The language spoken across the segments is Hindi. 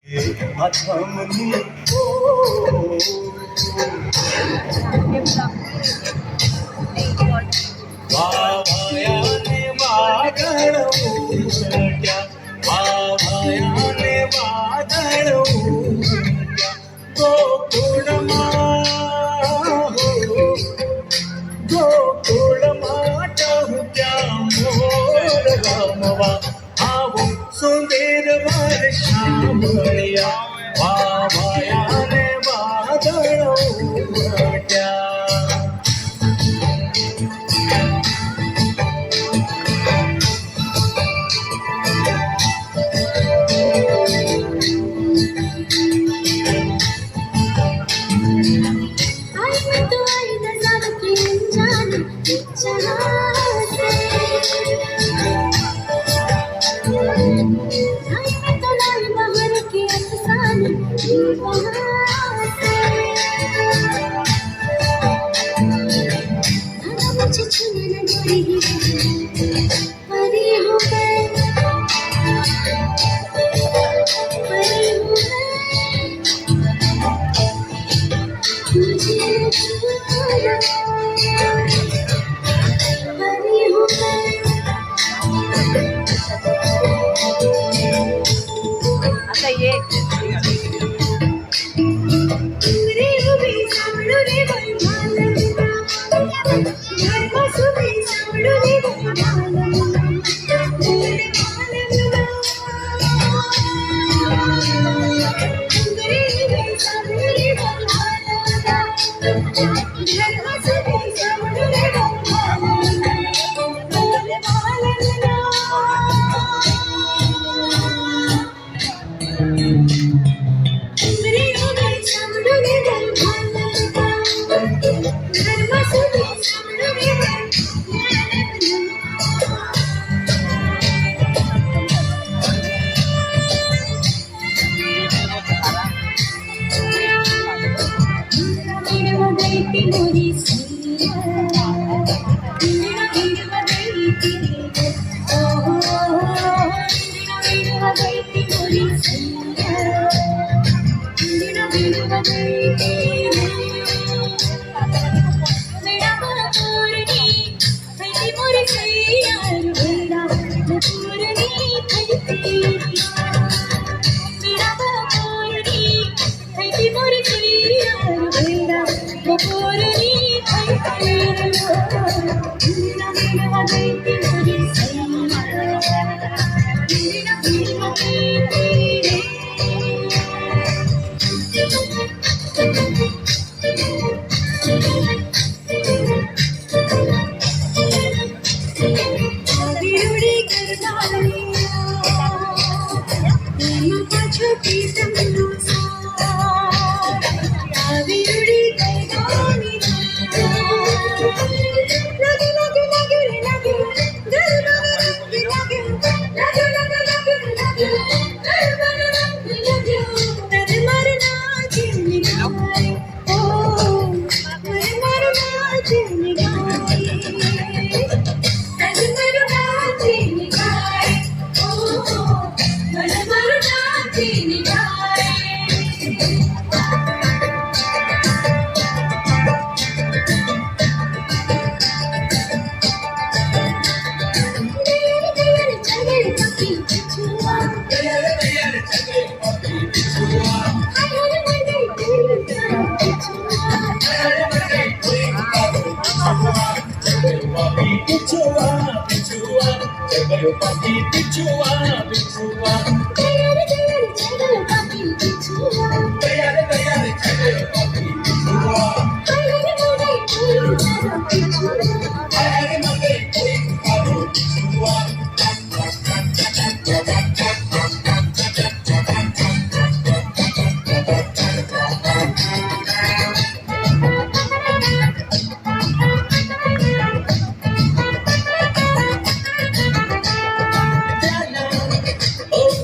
आठवणी वायाने वादळ उमट्या, वायाने वादळ उमट्या, गोकुळमा गोकुळमा टहुक्या मोर रामवा आवो सुंदर वर्षावळ्या, वायाने वादळ उमट्या. आता ये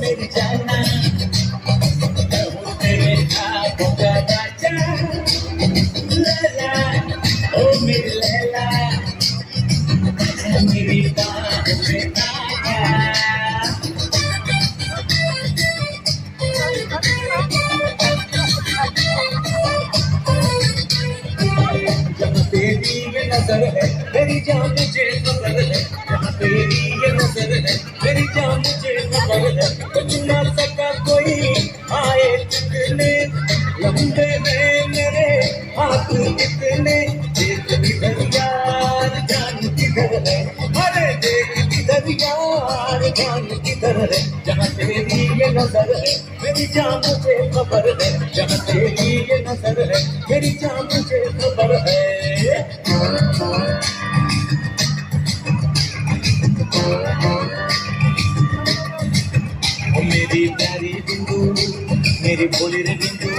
मेरी जान जहाँ तेरी ये नजर है मेरी जान मुझे खबर है, जहाँ तेरी ये नजर है मेरी जान मुझे खबर है। कुछ ना सका कोई आए कितने लंबे में मेरे हाथ कितने, देख किधर यार जान किधर है, अरे देख किधर यार जान किधर है। जहाँ तेरी ये नजर है मेरी जान मुझे खबर है, जहाँ तेरी ये नजर है मेरी जान मुझे खबर है। ओ मेरी प्यारी बिंदु, मेरी भोली रे बिंदु,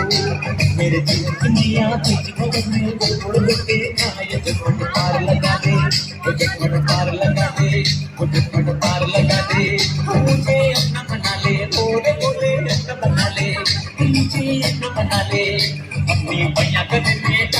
मेरे जीवन की मैया तुझ भगत में गोड़ लुटे आए, झटपट पार लगा दे, वो झटपट पार लगा दे, वो झटपट पार लगा दे। तू मुझे अपना बना ले, बोले बोले अपना बना ले, तू मुझे अपना बना ले, अपनी मैया गले में